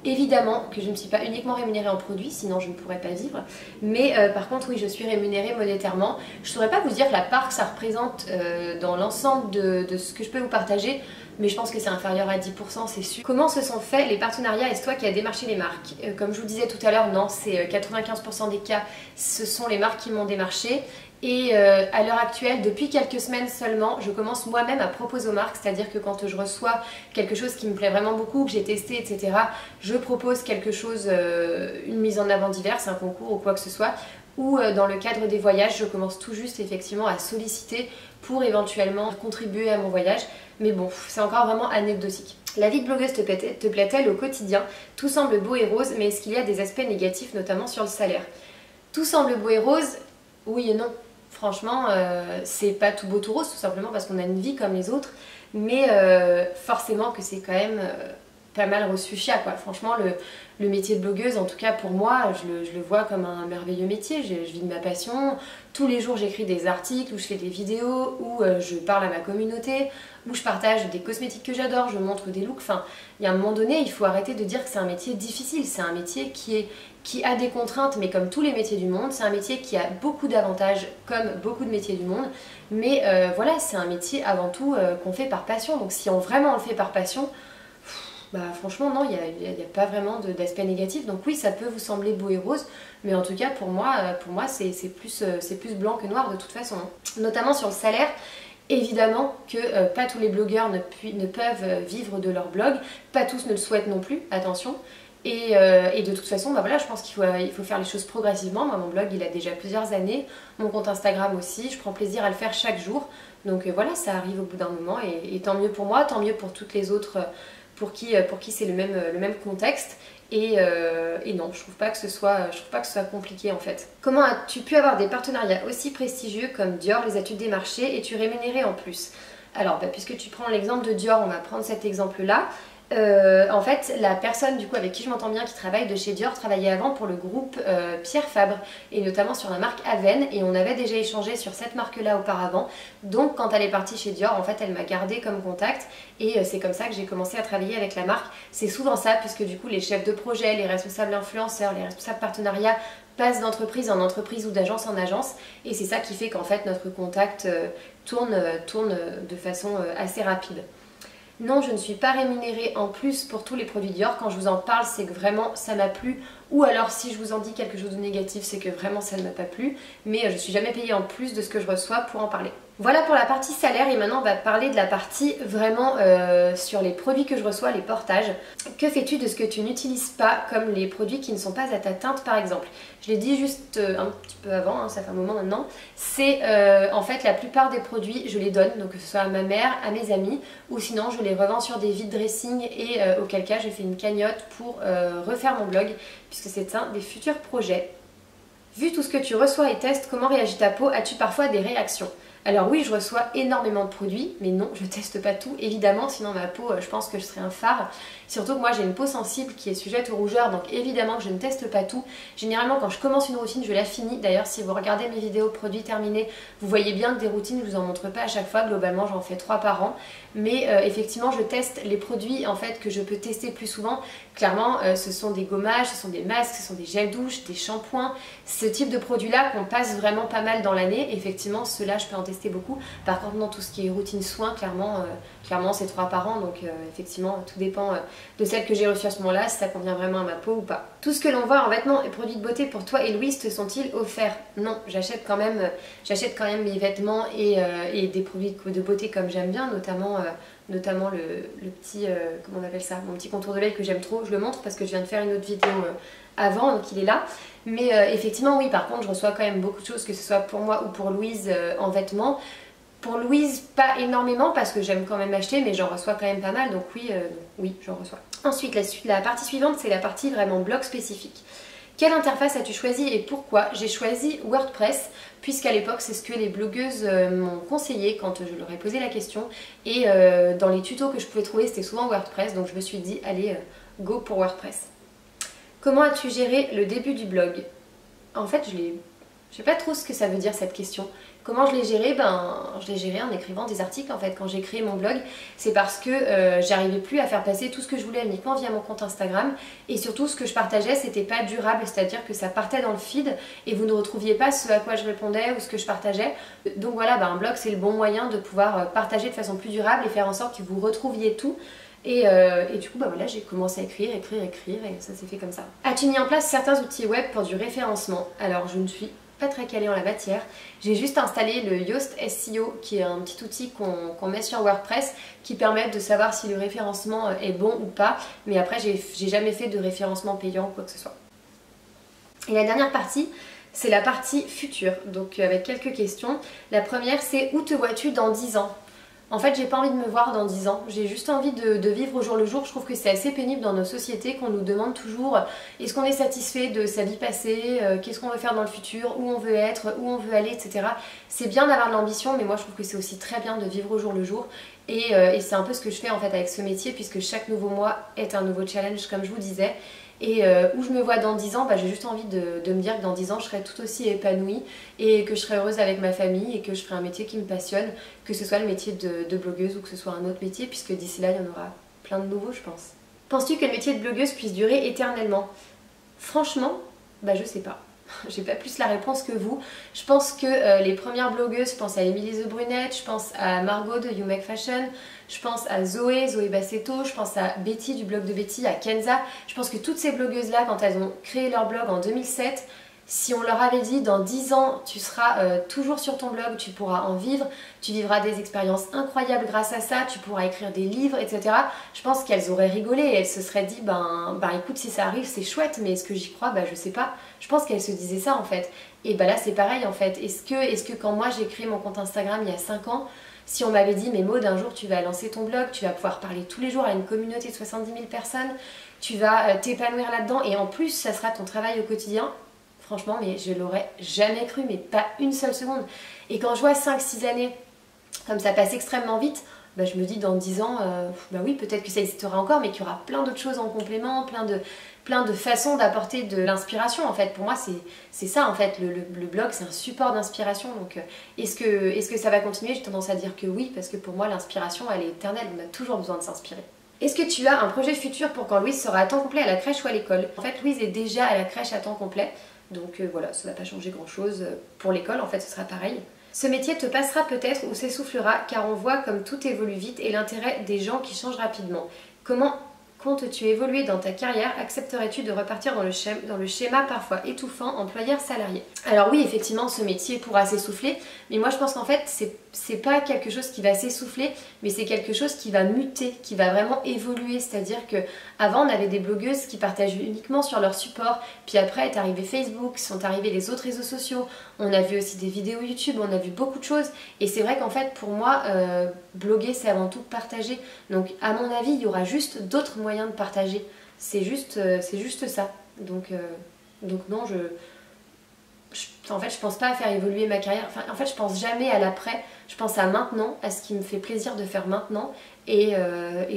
S1: Évidemment que je ne suis pas uniquement rémunérée en produits, sinon je ne pourrais pas vivre. Mais par contre, oui, je suis rémunérée monétairement. Je ne saurais pas vous dire la part que ça représente dans l'ensemble de ce que je peux vous partager, mais je pense que c'est inférieur à 10%, c'est sûr. Comment se sont faits les partenariats? Est-ce toi qui as démarché les marques? Comme je vous disais tout à l'heure, non, c'est 95% des cas, ce sont les marques qui m'ont démarché. Et à l'heure actuelle, depuis quelques semaines seulement, je commence moi-même à proposer aux marques, c'est-à-dire que quand je reçois quelque chose qui me plaît vraiment beaucoup, que j'ai testé, etc., je propose quelque chose, une mise en avant diverse, un concours ou quoi que ce soit, ou dans le cadre des voyages, je commence tout juste effectivement à solliciter pour éventuellement contribuer à mon voyage. Mais bon, c'est encore vraiment anecdotique. La vie de blogueuse te plaît-elle au quotidien? Tout semble beau et rose, mais est-ce qu'il y a des aspects négatifs, notamment sur le salaire? Tout semble beau et rose, oui et non. Franchement, c'est pas tout beau tout rose, tout simplement parce qu'on a une vie comme les autres. mais forcément que c'est quand même pas mal reçu chia quoi. Franchement le métier de blogueuse, en tout cas pour moi, je le vois comme un merveilleux métier. Je vis de ma passion, tous les jours j'écris des articles, où je fais des vidéos, où je parle à ma communauté, où je partage des cosmétiques que j'adore, je montre des looks. Enfin, il y a un moment donné, il faut arrêter de dire que c'est un métier difficile. C'est un métier qui a des contraintes, mais comme tous les métiers du monde. C'est un métier qui a beaucoup d'avantages, comme beaucoup de métiers du monde. Mais voilà, c'est un métier avant tout qu'on fait par passion. Donc si vraiment on le fait par passion, bah franchement non, il n'y a pas vraiment d'aspect négatif. Donc oui, ça peut vous sembler beau et rose, mais en tout cas pour moi c'est plus blanc que noir de toute façon. Notamment sur le salaire. Évidemment que pas tous les blogueurs ne peuvent vivre de leur blog, pas tous ne le souhaitent non plus, attention. Et de toute façon, bah voilà, je pense qu'il faut faire les choses progressivement. Moi, mon blog, il a déjà plusieurs années, mon compte Instagram aussi, je prends plaisir à le faire chaque jour. Donc voilà, ça arrive au bout d'un moment et tant mieux pour moi, tant mieux pour toutes les autres pour qui c'est le même contexte. Et non, je trouve pas que ce soit compliqué en fait. Comment as-tu pu avoir des partenariats aussi prestigieux comme Dior? Les as-tu démarchés et tu rémunéré en plus? Alors, puisque tu prends l'exemple de Dior, on va prendre cet exemple-là. En fait, la personne du coup avec qui je m'entends bien, qui travaille de chez Dior, travaillait avant pour le groupe Pierre Fabre et notamment sur la marque Aven, et on avait déjà échangé sur cette marque-là auparavant. Donc quand elle est partie chez Dior, en fait, elle m'a gardé comme contact et c'est comme ça que j'ai commencé à travailler avec la marque. C'est souvent ça, puisque du coup les chefs de projet, les responsables influenceurs, les responsables partenariats passent d'entreprise en entreprise ou d'agence en agence, et c'est ça qui fait qu'en fait notre contact tourne de façon assez rapide. Non, je ne suis pas rémunérée en plus pour tous les produits Dior. Quand je vous en parle, c'est que vraiment ça m'a plu. Ou alors si je vous en dis quelque chose de négatif, c'est que vraiment ça ne m'a pas plu. Mais je ne suis jamais payée en plus de ce que je reçois pour en parler. Voilà pour la partie salaire, et maintenant on va parler de la partie vraiment sur les produits que je reçois, les portages. Que fais-tu de ce que tu n'utilises pas, comme les produits qui ne sont pas à ta teinte par exemple? Je l'ai dit juste un petit peu avant, hein, ça fait un moment maintenant. C'est en fait la plupart des produits je les donne, donc que ce soit à ma mère, à mes amis, ou sinon je les revends sur des vide dressing, et auquel cas j'ai fait une cagnotte pour refaire mon blog, puisque c'est un des futurs projets. Vu tout ce que tu reçois et testes, comment réagit ta peau? As-tu parfois des réactions? Alors oui, je reçois énormément de produits, mais non, je teste pas tout, évidemment, sinon ma peau, je pense que je serais un phare. Surtout que moi j'ai une peau sensible qui est sujette aux rougeurs, donc évidemment que je ne teste pas tout. Généralement quand je commence une routine, je la finis. D'ailleurs si vous regardez mes vidéos produits terminés, vous voyez bien que des routines, je vous en montre pas à chaque fois, globalement j'en fais 3 par an. Mais effectivement je teste les produits en fait que je peux tester plus souvent. Clairement ce sont des gommages, ce sont des masques, ce sont des gels douche, des shampoings, ce type de produits là qu'on passe vraiment pas mal dans l'année. Effectivement ceux-là je peux en tester beaucoup. Par contre dans tout ce qui est routine soins, clairement c'est 3 par an, donc effectivement tout dépend de celle que j'ai reçue à ce moment-là, si ça convient vraiment à ma peau ou pas. Tout ce que l'on voit en vêtements et produits de beauté pour toi et Louise te sont-ils offerts? Non, j'achète quand même mes vêtements et des produits de beauté comme j'aime bien, notamment le petit, comment on appelle ça, mon petit contour de l'œil que j'aime trop. Je le montre parce que je viens de faire une autre vidéo avant, donc il est là. Mais effectivement oui, par contre je reçois quand même beaucoup de choses, que ce soit pour moi ou pour Louise en vêtements. Pour Louise, pas énormément parce que j'aime quand même acheter, mais j'en reçois quand même pas mal, donc oui, j'en reçois. Ensuite, la partie suivante, c'est la partie vraiment blog spécifique. Quelle interface as-tu choisi et pourquoi? J'ai choisi WordPress, puisqu'à l'époque, c'est ce que les blogueuses m'ont conseillé quand je leur ai posé la question. Et dans les tutos que je pouvais trouver, c'était souvent WordPress, donc je me suis dit, allez, go pour WordPress. Comment as-tu géré le début du blog? En fait, je sais pas trop ce que ça veut dire cette question. Comment je l'ai géré? Je l'ai géré en écrivant des articles en fait. Quand j'ai créé mon blog, c'est parce que j'arrivais plus à faire passer tout ce que je voulais uniquement via mon compte Instagram, et surtout ce que je partageais c'était pas durable, c'est-à-dire que ça partait dans le feed et vous ne retrouviez pas ce à quoi je répondais ou ce que je partageais. Donc voilà, un blog c'est le bon moyen de pouvoir partager de façon plus durable et faire en sorte que vous retrouviez tout. Et du coup voilà, j'ai commencé à écrire et ça s'est fait comme ça. As-tu mis en place certains outils web pour du référencement? Alors je ne suis pas très calée en la matière. J'ai juste installé le Yoast SEO, qui est un petit outil qu'on met sur WordPress qui permet de savoir si le référencement est bon ou pas. Mais après j'ai jamais fait de référencement payant ou quoi que ce soit. Et la dernière partie, c'est la partie future, donc avec quelques questions. La première c'est: où te vois-tu dans 10 ans? En fait, j'ai pas envie de me voir dans 10 ans, j'ai juste envie de vivre au jour le jour. Je trouve que c'est assez pénible dans nos sociétés qu'on nous demande toujours est-ce qu'on est satisfait de sa vie passée, qu'est-ce qu'on veut faire dans le futur, où on veut être, où on veut aller, etc. C'est bien d'avoir de l'ambition, mais moi je trouve que c'est aussi très bien de vivre au jour le jour. Et c'est un peu ce que je fais en fait avec ce métier, puisque chaque nouveau mois est un nouveau challenge, comme je vous disais. Et où je me vois dans 10 ans, j'ai juste envie de me dire que dans 10 ans je serai tout aussi épanouie et que je serai heureuse avec ma famille et que je ferai un métier qui me passionne, que ce soit le métier de blogueuse ou que ce soit un autre métier, puisque d'ici là il y en aura plein de nouveaux je pense. Penses-tu que le métier de blogueuse puisse durer éternellement? Franchement, je sais pas. J'ai pas plus la réponse que vous. Je pense que les premières blogueuses, je pense à Emily The Brunette, je pense à Margot de You Make Fashion, je pense à Zoé Bassetto, je pense à Betty du blog de Betty, à Kenza. Je pense que toutes ces blogueuses là, quand elles ont créé leur blog en 2007, si on leur avait dit dans 10 ans tu seras toujours sur ton blog, tu pourras en vivre, tu vivras des expériences incroyables grâce à ça, tu pourras écrire des livres, etc. Je pense qu'elles auraient rigolé et elles se seraient dit écoute, si ça arrive c'est chouette, mais est-ce que j'y crois? Je sais pas. Je pense qu'elles se disaient ça en fait. Et là c'est pareil en fait. Est-ce que quand moi j'ai créé mon compte Instagram il y a 5 ans, si on m'avait dit mais Maud, un jour tu vas lancer ton blog, tu vas pouvoir parler tous les jours à une communauté de 70 000 personnes, tu vas t'épanouir là-dedans et en plus ça sera ton travail au quotidien, franchement, mais je l'aurais jamais cru, mais pas une seule seconde. Et quand je vois 5-6 années, comme ça passe extrêmement vite, je me dis dans 10 ans, oui, peut-être que ça existera encore, mais qu'il y aura plein d'autres choses en complément, plein de façons d'apporter de l'inspiration. En fait, pour moi, c'est ça, en fait, le blog, c'est un support d'inspiration. Donc, est-ce que ça va continuer? J'ai tendance à dire que oui, parce que pour moi, l'inspiration, elle est éternelle. On a toujours besoin de s'inspirer. Est-ce que tu as un projet futur pour quand Louise sera à temps complet à la crèche ou à l'école? En fait, Louise est déjà à la crèche à temps complet. Donc voilà, ça ne va pas changer grand chose pour l'école, en fait ce sera pareil. Ce métier te passera peut-être ou s'essoufflera car on voit comme tout évolue vite et l'intérêt des gens qui changent rapidement. Comment comptes-tu évoluer dans ta carrière? Accepterais-tu de repartir dans le schéma parfois étouffant employeur-salarié? Alors oui, effectivement, ce métier pourra s'essouffler, mais moi je pense qu'en fait, c'est pas quelque chose qui va s'essouffler, mais c'est quelque chose qui va muter, qui va vraiment évoluer. C'est-à-dire que avant on avait des blogueuses qui partageaient uniquement sur leur support, puis après est arrivé Facebook, sont arrivés les autres réseaux sociaux, on a vu aussi des vidéos YouTube, on a vu beaucoup de choses, et c'est vrai qu'en fait, pour moi, bloguer c'est avant tout partager. Donc à mon avis, il y aura juste d'autres moyens de partager. C'est juste ça. Donc non, en fait, je pense pas à faire évoluer ma carrière. Enfin, en fait, je pense jamais à l'après. Je pense à maintenant, à ce qui me fait plaisir de faire maintenant. Et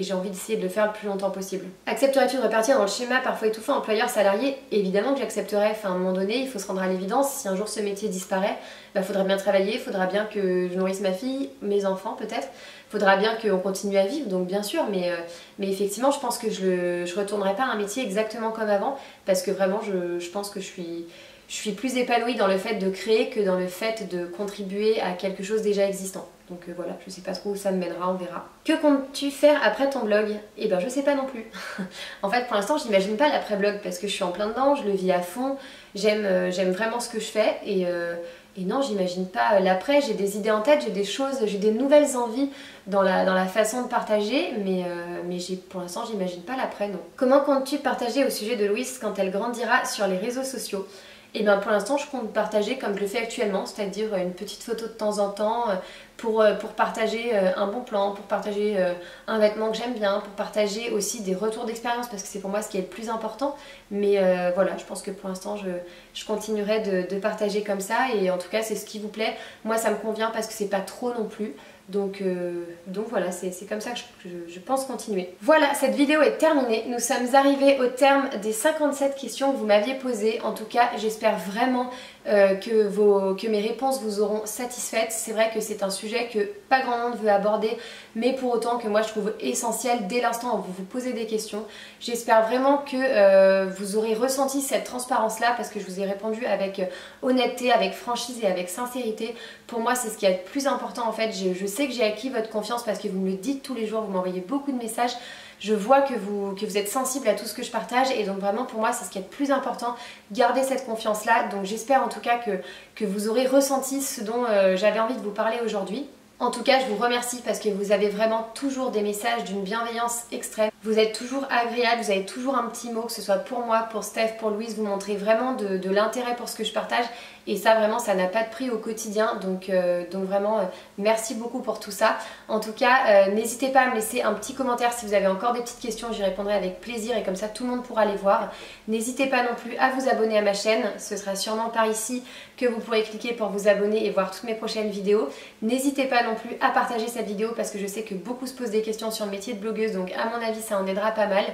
S1: j'ai envie d'essayer de le faire le plus longtemps possible. Accepterais-tu de repartir dans le schéma parfois étouffant employeur-salarié? Évidemment que j'accepterais. Enfin, à un moment donné, il faut se rendre à l'évidence. Si un jour ce métier disparaît, faudra bien travailler, faudra bien que je nourrisse ma fille, mes enfants peut-être. Faudra bien qu'on continue à vivre, donc bien sûr. Mais effectivement, je pense que je retournerai pas à un métier exactement comme avant. Parce que vraiment, je pense que je suis plus épanouie dans le fait de créer que dans le fait de contribuer à quelque chose déjà existant. Donc voilà, je sais pas trop où ça me mènera, on verra. Que comptes-tu faire après ton blog? Je sais pas non plus. En fait, pour l'instant, j'imagine pas l'après-blog parce que je suis en plein dedans, je le vis à fond, j'aime vraiment ce que je fais et non, j'imagine pas l'après. J'ai des idées en tête, j'ai des choses, j'ai des nouvelles envies dans la façon de partager, mais pour l'instant, j'imagine pas l'après, non. Comment comptes-tu partager au sujet de Louise quand elle grandira sur les réseaux sociaux? Pour l'instant, je compte partager comme je le fais actuellement, c'est-à-dire une petite photo de temps en temps pour partager un bon plan, pour partager un vêtement que j'aime bien, pour partager aussi des retours d'expérience parce que c'est pour moi ce qui est le plus important. Mais voilà, je pense que pour l'instant, je continuerai de partager comme ça et en tout cas, c'est ce qui vous plaît. Moi, ça me convient parce que c'est pas trop non plus. Donc voilà, c'est comme ça que je pense continuer. Voilà, cette vidéo est terminée. Nous sommes arrivés au terme des 57 questions que vous m'aviez posées. En tout cas, j'espère vraiment que mes réponses vous auront satisfaites. C'est vrai que c'est un sujet que pas grand monde veut aborder, mais pour autant que moi je trouve essentiel dès l'instant où vous vous posez des questions. J'espère vraiment que vous aurez ressenti cette transparence-là parce que je vous ai répondu avec honnêteté, avec franchise et avec sincérité. Pour moi, c'est ce qui est le plus important en fait. Je sais que j'ai acquis votre confiance parce que vous me le dites tous les jours, vous m'envoyez beaucoup de messages. Je vois que vous êtes sensible à tout ce que je partage et donc vraiment pour moi c'est ce qui est le plus important, garder cette confiance là. Donc j'espère en tout cas que vous aurez ressenti ce dont j'avais envie de vous parler aujourd'hui. En tout cas je vous remercie parce que vous avez vraiment toujours des messages d'une bienveillance extrême. Vous êtes toujours agréable, vous avez toujours un petit mot, que ce soit pour moi, pour Steph, pour Louise, vous montrez vraiment de l'intérêt pour ce que je partage et ça vraiment ça n'a pas de prix au quotidien donc vraiment merci beaucoup pour tout ça. En tout cas n'hésitez pas à me laisser un petit commentaire si vous avez encore des petites questions, j'y répondrai avec plaisir et comme ça tout le monde pourra les voir. N'hésitez pas non plus à vous abonner à ma chaîne, ce sera sûrement par ici que vous pourrez cliquer pour vous abonner et voir toutes mes prochaines vidéos. N'hésitez pas non plus à partager cette vidéo parce que je sais que beaucoup se posent des questions sur le métier de blogueuse donc à mon avis ça en aidera pas mal.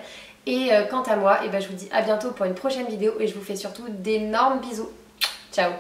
S1: Et quant à moi, je vous dis à bientôt pour une prochaine vidéo et je vous fais surtout d'énormes bisous. Ciao!